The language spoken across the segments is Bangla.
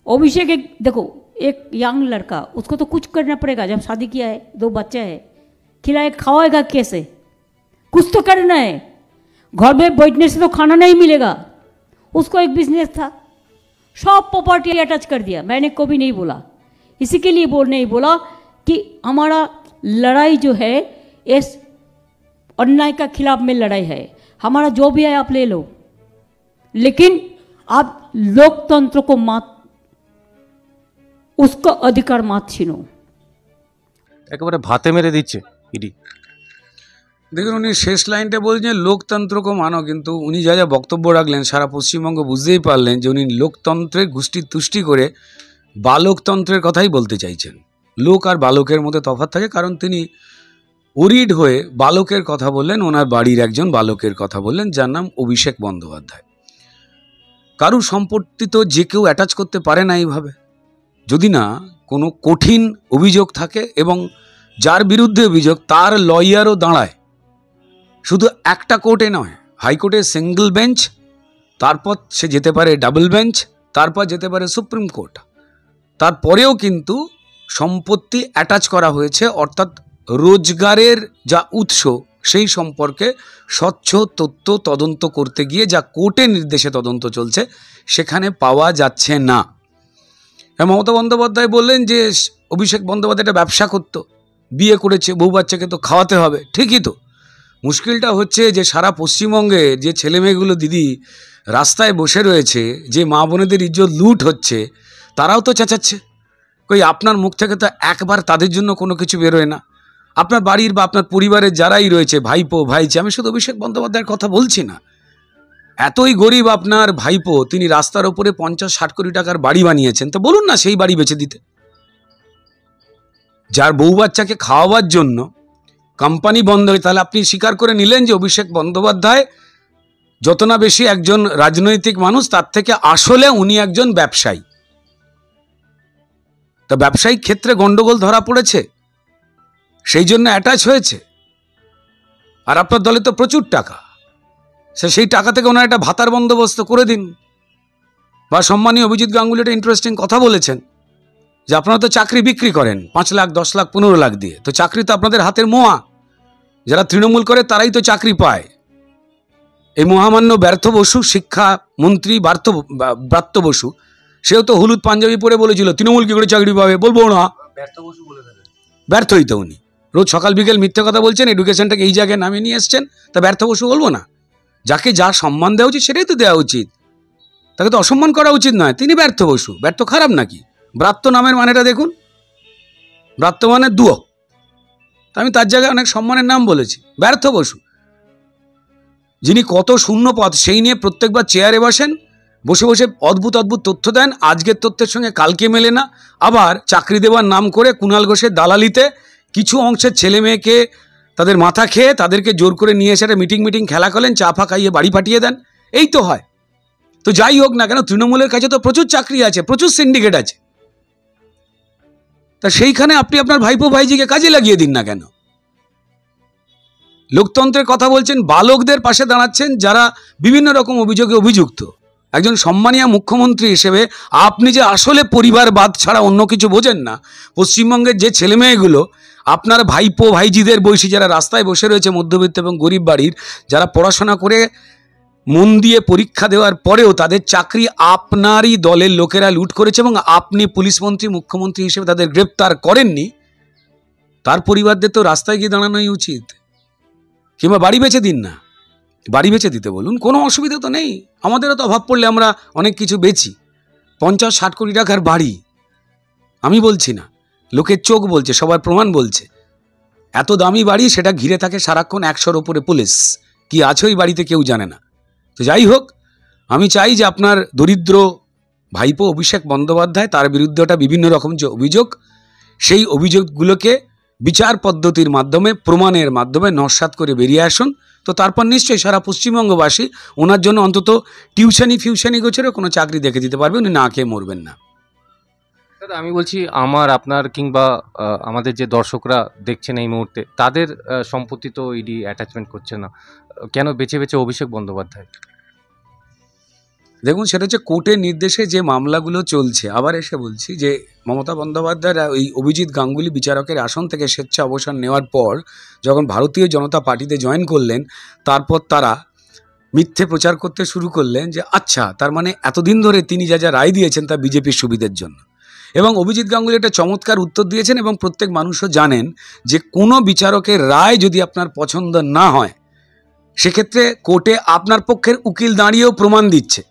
अभिषेक एक देखो एक यंग लड़का, उसको तो कुछ करना पड़ेगा। जब शादी किया है, 2 बच्चे हैं, खिलाए खावाएगा कैसे? कुछ तो करना है। घर में बैठने से तो खाना नहीं मिलेगा। उसको एक बिजनेस था, सब प्रॉपर्टी अटैच कर दिया। मैंने कभी नहीं बोला, इसी के लिए नहीं बोला कि हमारा लड़ाई जो है इस अन्याय का खिलाफ में लड़ाई है। हमारा जो भी है आप ले लो, लेकिन आप लोकतंत्र को मत, उसका अधिकार मत छीनो। একেবারে ভাতে মেরে দিচ্ছে ইডি। দেখুন, উনি শেষ লাইনটা বলছেন লোকতন্ত্রকে মানো, কিন্তু উনি যা যা বক্তব্য রাখলেন সারা পশ্চিমবঙ্গ বুঝতেই পারলেন যে উনি লোকতন্ত্রের গোষ্ঠী তুষ্টি করে বালকতন্ত্রের কথাই বলতে চাইছেন। লোক আর বালকের মধ্যে তফাৎ থাকে, কারণ তিনি ওরিড হয়ে বালকের কথা বললেন, ওনার বাড়ির একজন বালকের কথা বললেন যার নাম অভিষেক বন্দ্যোপাধ্যায়। কারুর সম্পত্তি তো যে কেউ অ্যাটাচ করতে পারে না এইভাবে, যদি না কোনো কঠিন অভিযোগ থাকে এবং যার বিরুদ্ধে অভিযোগ তার লয়ারও দাঁড়ায়। শুধু একটা কোর্টে নয়, হাইকোর্টে সিঙ্গল বেঞ্চ, তারপর সে যেতে পারে ডাবল বেঞ্চ, তারপর যেতে পারে সুপ্রিম কোর্ট। তারপরেও কিন্তু সম্পত্তি অ্যাটাচ করা হয়েছে, অর্থাৎ রোজগারের যা উৎস সেই সম্পর্কে স্বচ্ছ তথ্য তদন্ত করতে গিয়ে যা কোর্টের নির্দেশে তদন্ত চলছে সেখানে পাওয়া যাচ্ছে না। মমতা বন্দ্যোপাধ্যায় বললেন যে অভিষেক বন্দ্যোপাধ্যায় একটা ব্যবসা করতো, বিয়ে করেছে, বউ বাচ্চাকে তো খাওয়াতে হবে। ঠিকই তো, মুশকিলটা হচ্ছে যে সারা পশ্চিমবঙ্গে যে ছেলেমেয়েগুলো দিদি রাস্তায় বসে রয়েছে, যে মা বোনেদের ইজ্জত লুট হচ্ছে, তারাও তো চেঁচাচ্ছে। কই আপনার মুখ থেকে তো একবার তাদের জন্য কোনো কিছু বেরোয় না। আপনার বাড়ির বা আপনার পরিবারের যারাই রয়েছে, ভাইপো ভাইচি, আমি শুধু অভিষেক বন্দ্যোপাধ্যায়ের কথা বলছি না, এতই গরিব আপনার ভাইপো, তিনি রাস্তার ওপরে 50-60 কোটি টাকার বাড়ি বানিয়েছেন। তো বলুন না সেই বাড়ি বেচে দিতে। যার বউ বাচ্চাকে খাওয়াবার জন্য কোম্পানি বন্ধ হয়, তাহলে আপনি স্বীকার করে নিলেন যে অভিষেক বন্দ্যোপাধ্যায় যত না বেশি একজন রাজনৈতিক মানুষ, তার থেকে আসলে উনি একজন ব্যবসায়ী। তা ব্যবসায়িক ক্ষেত্রে গন্ডগোল ধরা পড়েছে, সেই জন্য অ্যাটাচ হয়েছে। আর আপনার দলে তো প্রচুর টাকা, সেই টাকা থেকে ওনার একটা ভাতার বন্দোবস্ত করে দিন। বা সম্মানীয় অভিজিৎ গাঙ্গুলি একটা ইন্টারেস্টিং কথা বলেছেন যে আপনারা তো চাকরি বিক্রি করেন 5 লাখ 10 লাখ 15 লাখ দিয়ে, তো চাকরি তো আপনাদের হাতের মোয়া। যারা তৃণমূল করে তারাই তো চাকরি পায়। এই মহামান্য ব্যর্থ বসু, শিক্ষা মন্ত্রী ব্রাত্য বসু, সেও তো হলুদ পাঞ্জাবি পরে বলেছিল তৃণমূল কি করে চাকরি পাবে, বলবো না, ব্যর্থই তো উনি। রোজ সকাল বিকেল মিথ্যে কথা বলছেন, এডুকেশনটাকে এই জায়গায় নামিয়ে নিয়ে এসছেন, তা ব্যর্থ বসু বলবো না? যাকে যা সম্মান দেওয়া উচিত সেটাই তো দেওয়া উচিত, তাকে তো অসম্মান করা উচিত নয়। তিনি ব্যর্থ বসু, ব্যর্থ খারাপ নাকি? ব্রাত্য নামের মানেটা দেখুন, ব্রাত্য মানে দুয়ো, তা আমি তার জায়গায় অনেক সম্মানের নাম বলেছি। ব্যর্থ বসু যিনি কত শূন্য পদ সেই নিয়ে প্রত্যেকবার চেয়ারে বসেন, বসে বসে অদ্ভুত অদ্ভুত তথ্য দেন, আজকের তথ্যের সঙ্গে কালকে মেলে না। আবার চাকরি দেওয়ার নাম করে কুণাল ঘোষের দালালিতে কিছু অংশের ছেলে মেয়েকে তাদের মাথা খেয়ে তাদেরকে জোর করে নিয়ে এসে একটা মিটিং খেলা করলেন, চা ফা খাইয়ে বাড়ি পাঠিয়ে দেন। এই তো হয়। তো যাই হোক না কেন, তৃণমূলের কাছে তো প্রচুর চাকরি আছে, প্রচুর সিন্ডিকেট আছে, তা সেইখানে আপনি আপনার ভাইপো ভাইজিকে কাজে লাগিয়ে দিন না কেন? লোকতন্ত্রের কথা বলছেন, বালকদের পাশে দাঁড়াচ্ছেন যারা বিভিন্ন রকম অভিযোগে অভিযুক্ত। একজন সম্মানীয় মুখ্যমন্ত্রী হিসেবে আপনি যে আসলে পরিবারবাদ ছাড়া অন্য কিছু বোঝেন না। পশ্চিমবঙ্গের যে ছেলেমেয়েগুলো আপনার ভাইপো ভাইজিদের বয়সী, যারা রাস্তায় বসে রয়েছে মধ্যবিত্ত এবং গরিব বাড়ির, যারা পড়াশোনা করে মন দিয়ে পরীক্ষা দেওয়ার পরেও তাদের চাকরি আপনারই দলের লোকেরা লুট করেছে এবং আপনি পুলিশ মন্ত্রী মুখ্যমন্ত্রী হিসেবে তাদের গ্রেপ্তার করেননি, তার পরিবারদের তো রাস্তায় গিয়ে দাঁড়ানোই উচিত। কিংবা বাড়ি বেচে দিন না, বাড়ি বেচে দিতে বলুন, কোনো অসুবিধা তো নেই। আমাদেরও তো অভাব পড়লে আমরা অনেক কিছু বেচি। 50-60 কোটি টাকার বাড়ি, আমি বলছি না, লোকের চোখ বলছে, সবার প্রমাণ বলছে। এত দামি বাড়ি, সেটা ঘিরে থাকে সারাক্ষণ 100-র ওপরে পুলিশ, কি আছে ওই বাড়িতে কেউ জানে না। তো যাই হোক, আমি চাই যে আপনার দরিদ্র ভাইপো অভিষেক বন্দ্যোপাধ্যায়, তার বিরুদ্ধে ওটা বিভিন্ন রকম যে অভিযোগ, সেই অভিযোগগুলোকে বিচার পদ্ধতির মাধ্যমে, প্রমাণের মাধ্যমে নস্যাৎ করে বেরিয়ে আসুন। তো তারপর নিশ্চয়ই সারা পশ্চিমবঙ্গবাসী ওনার জন্য অন্তত টিউশনি গোছেরও কোনো চাকরি দেখে দিতে পারবে, উনি না খেয়ে মরবেন না। দাদা আমি বলছি, আমার আপনার কিংবা আমাদের যে দর্শকরা দেখছেন এই মুহূর্তে, তাদের সম্পত্তি তো ইডি অ্যাটাচমেন্ট করছে না, কেন বেছে বেছে অভিষেক বন্দ্যোপাধ্যায়? দেখুন, সেটা হচ্ছে কোর্টের নির্দেশে যে মামলাগুলো চলছে। আবার এসে বলছি যে মমতা বন্দ্যোপাধ্যায়ের ওই অভিজিৎ গাঙ্গুলি বিচারকের আসন থেকে স্বেচ্ছা অবসর নেওয়ার পর যখন ভারতীয় জনতা পার্টিতে জয়েন করলেন, তারপর তারা মিথ্যে প্রচার করতে শুরু করলেন যে আচ্ছা, তার মানে এতদিন ধরে তিনি যা যা রায় দিয়েছেন তা বিজেপির সুবিধের জন্য। এবং অভিজিৎ গাঙ্গুলি একটা চমৎকার উত্তর দিয়েছেন, এবং প্রত্যেক মানুষও জানেন যে কোনো বিচারকের রায় যদি আপনার পছন্দ না হয়, সেক্ষেত্রে কোর্টে আপনার পক্ষের উকিল দাঁড়িয়েও প্রমাণ দিচ্ছে।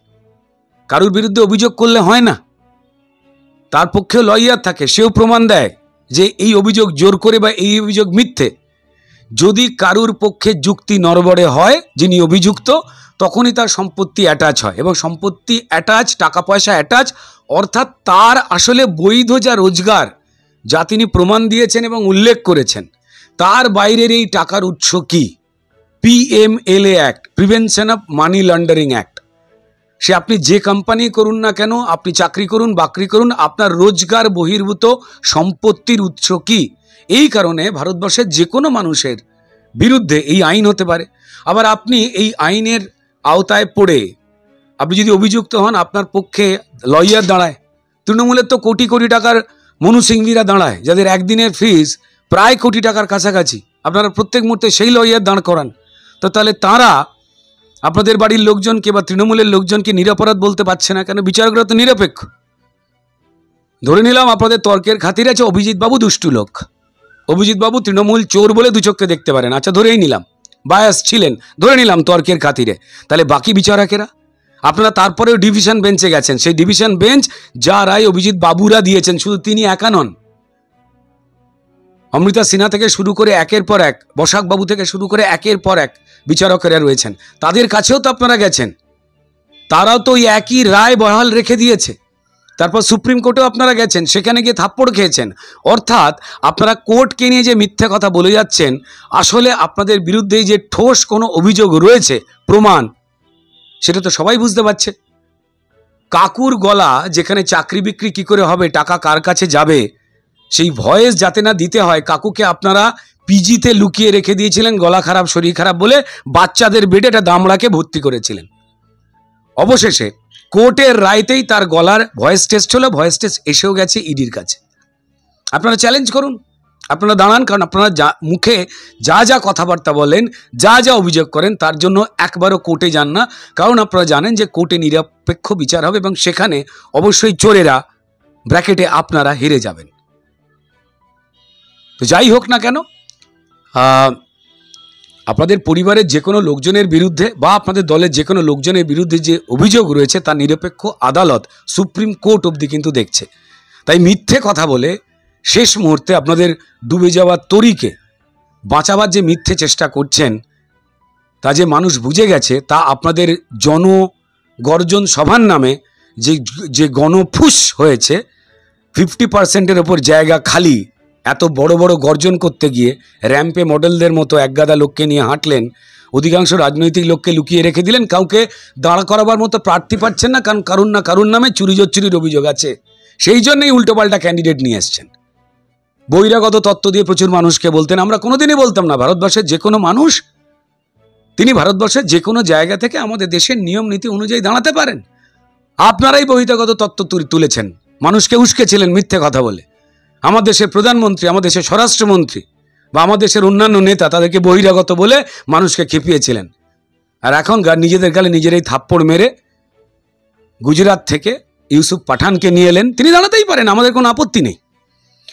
কারুর বিরুদ্ধে অভিযোগ করলে হয় না, তার পক্ষেও লয়ার থাকে, সেও প্রমাণ দেয় যে এই অভিযোগ জোর করে বা এই অভিযোগ মিথ্যে। যদি কারুর পক্ষে যুক্তি নড়বড়ে হয় যিনি অভিযুক্ত, তখনই তার সম্পত্তি অ্যাটাচ হয়, এবং সম্পত্তি অ্যাটাচ, টাকা পয়সা অ্যাটাচ, অর্থাৎ তার আসলে বৈধ যা রোজগার, যা তিনি প্রমাণ দিয়েছেন এবং উল্লেখ করেছেন, তার বাইরের এই টাকার উৎস কি? PMLA act, prevention of money laundering act. সে আপনি যে কোম্পানি করুন না কেন, আপনি চাকরি করুন, বাকরি করুন, আপনার রোজগার বহির্ভূত সম্পত্তির উৎস কি? এই কারণে ভারতবর্ষের যে কোনো মানুষের বিরুদ্ধে এই আইন হতে পারে। আবার আপনি এই আইনের আওতায় পড়ে আপনি যদি অভিযুক্ত হন, আপনার পক্ষে লয়ার দাঁড়ায়। তৃণমূলের তো কোটি কোটি টাকার মনু সিংভিরা দাঁড়ায়, যাদের একদিনের ফিস প্রায় কোটি টাকার কাছাকাছি। আপনারা প্রত্যেক মুহূর্তে সেই লয়ার দাঁড় করান। তো তাহলে তারা আপনাদের বাড়ির লোকজনকে বা তৃণমূলের লোকজনকে নিরপরাধ বলতে পারছে না কেন? বিচারকরা তো নিরপেক্ষ। ধরে নিলাম আপনাদের তর্কের খাতিরে আছে অভিজিৎ বাবু দুষ্টু লোক, অভিজিৎ বাবু তৃণমূল চোর বলে দু চোখকে দেখতে পারেন, আচ্ছা ধরেই নিলাম, বায়াস ছিলেন, ধরে নিলাম তর্কের খাতিরে। তাহলে বাকি বিচারকেরা, আপনারা তারপরেও ডিভিশন বেঞ্চে গেছেন, সেই ডিভিশন বেঞ্চ যা রায় অভিজিৎ বাবুরা দিয়েছেন, শুধু তিনি একা নন, অমৃতা সিনহা থেকে শুরু করে একের পর এক, বসাক বাবু থেকে শুরু করে একের পর এক বিচারকেরা রয়েছেন, তাদের কাছেও তো আপনারা গেছেন, তারাও তো ওই একই রায় বহাল রেখে দিয়েছে। তারপর সুপ্রিম কোর্টেও আপনারা গেছেন, সেখানে গিয়ে থাপ্পড় খেয়েছেন। অর্থাৎ আপনারা কোর্টকে নিয়ে যে মিথ্যে কথা বলে যাচ্ছেন, আসলে আপনাদের বিরুদ্ধে যে ঠোস কোনো অভিযোগ রয়েছে, প্রমাণ, সেটা তো সবাই বুঝতে পারছে। কাকুর গলা যেখানে চাকরি বিক্রি কি করে হবে, টাকা কার কাছে যাবে, সেই ভয়েস যাতে না দিতে হয়, কাকুকে আপনারা পিজিতে লুকিয়ে রেখে দিয়েছিলেন, গলা খারাপ, শরীর খারাপ বলে বাচ্চাদের বেডে একটা দামড়াকে ভর্তি করেছিলেন। অবশেষে কোর্টের রায়তেই তার গলার ভয়েস টেস্ট হলো, ভয়েস টেস্ট এসেও গেছে ইডির কাছে। আপনারা চ্যালেঞ্জ করুন, আপনারা দাঁড়ান, কারণ আপনারা যা মুখে যা যা কথাবার্তা বলেন, যা যা অভিযোগ করেন, তার জন্য একবারও কোর্টে যান না, কারণ আপনারা জানেন যে কোর্টে নিরপেক্ষ বিচার হবে এবং সেখানে অবশ্যই চোরেরা ব্র্যাকেটে আপনারা হেরে যাবেন। তো যাই হোক না কেন, আপনাদের পরিবারের যে কোনো লোকজনের বিরুদ্ধে বা আপনাদের দলের যে কোনো লোকজনের বিরুদ্ধে যে অভিযোগ রয়েছে, তার নিরপেক্ষ আদালত সুপ্রিম কোর্ট অবধি কিন্তু দেখছে। তাই মিথ্যে কথা বলে শেষ মুহূর্তে আপনাদের ডুবে যাওয়ার তরিকে বাঁচাবার যে মিথ্যে চেষ্টা করছেন, তা যে মানুষ বুঝে গেছে, তা আপনাদের জনগর্জন সভার নামে যে গণফুস হয়েছে, 50%-এর ওপর জায়গা খালি, এত বড় বড় গর্জন করতে গিয়ে র্যাম্পে মডেলদের মতো একগাদা লোককে নিয়ে হাঁটলেন, অধিকাংশ রাজনৈতিক লোককে লুকিয়ে রেখে দিলেন, কাউকে দাঁড় করাবার মতো প্রার্থী পাচ্ছেন না, কারণ কারুর না কারুর নামে চুরির অভিযোগ আছে, সেই জন্যই উল্টোপাল্টা ক্যান্ডিডেট নিয়ে এসছেন। বহিরাগত তত্ত্ব দিয়ে প্রচুর মানুষকে বলতেন, আমরা কোনোদিনই বলতাম না। ভারতবর্ষের যে কোনো মানুষ, তিনি ভারতবর্ষের যে কোনো জায়গা থেকে আমাদের দেশের নিয়ম নীতি অনুযায়ী দাঁড়াতে পারেন। আপনারাই বহিরাগত তত্ত্ব তুলেছেন, মানুষকে উস্কেছিলেন মিথ্যে কথা বলে। আমার দেশের প্রধানমন্ত্রী, আমার দেশের স্বরাষ্ট্রমন্ত্রী বা আমার দেশের অন্যান্য নেতা, তাদেরকে বহিরাগত বলে মানুষকে খেপিয়েছিলেন। আর এখন নিজেদের গালে নিজেরাই থাপ্পড় মেরে গুজরাট থেকে ইউসুফ পাঠানকে নিয়ে এলেন। তিনি দাঁড়াতেই পারেন, আমাদের কোনো আপত্তি নেই,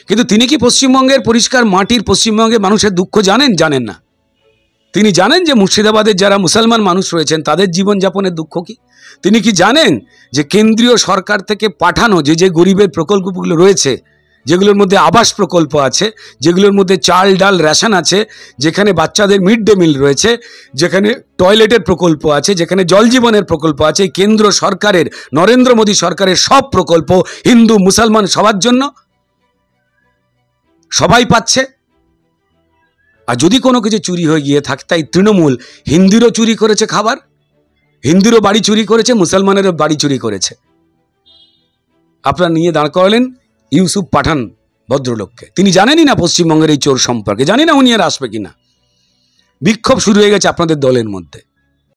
কিন্তু তিনি কি পশ্চিমবঙ্গের পরিষ্কার মাটির, পশ্চিমবঙ্গের মানুষের দুঃখ জানেন? জানেন না। তিনি জানেন যে মুর্শিদাবাদের যারা মুসলমান মানুষ রয়েছেন, তাদের জীবনযাপনের দুঃখ কি? তিনি কি জানেন যে কেন্দ্রীয় সরকার থেকে পাঠানো যে গরিবের প্রকল্পগুলো রয়েছে, যেগুলোর মধ্যে আবাস প্রকল্প আছে, যেগুলোর মধ্যে চাল ডাল রেশন আছে, যেখানে বাচ্চাদের মিড ডে মিল রয়েছে, যেখানে টয়লেটের প্রকল্প আছে, যেখানে জল জীবনের প্রকল্প আছে, কেন্দ্র সরকারের, নরেন্দ্র মোদী সরকারের সব প্রকল্প হিন্দু মুসলমান সবার জন্য, সবাই পাচ্ছে। আর যদি কোনো কিছু চুরি হয়ে গিয়ে থাকে, তাই তৃণমূল হিন্দুরও চুরি করেছে খাবার, হিন্দুরও বাড়ি চুরি করেছে, মুসলমানেরও বাড়ি চুরি করেছে। আপনারা নিয়ে দাঁড় করালেন ইউসুফ পাঠান ভদ্রলোককে। তিনি জানেনই না পশ্চিমবঙ্গের এই চোর সম্পর্কে, জানি না উনি আর আসবে কিনা। বিক্ষোভ শুরু হয়ে গেছে আপনাদের দলের মধ্যে।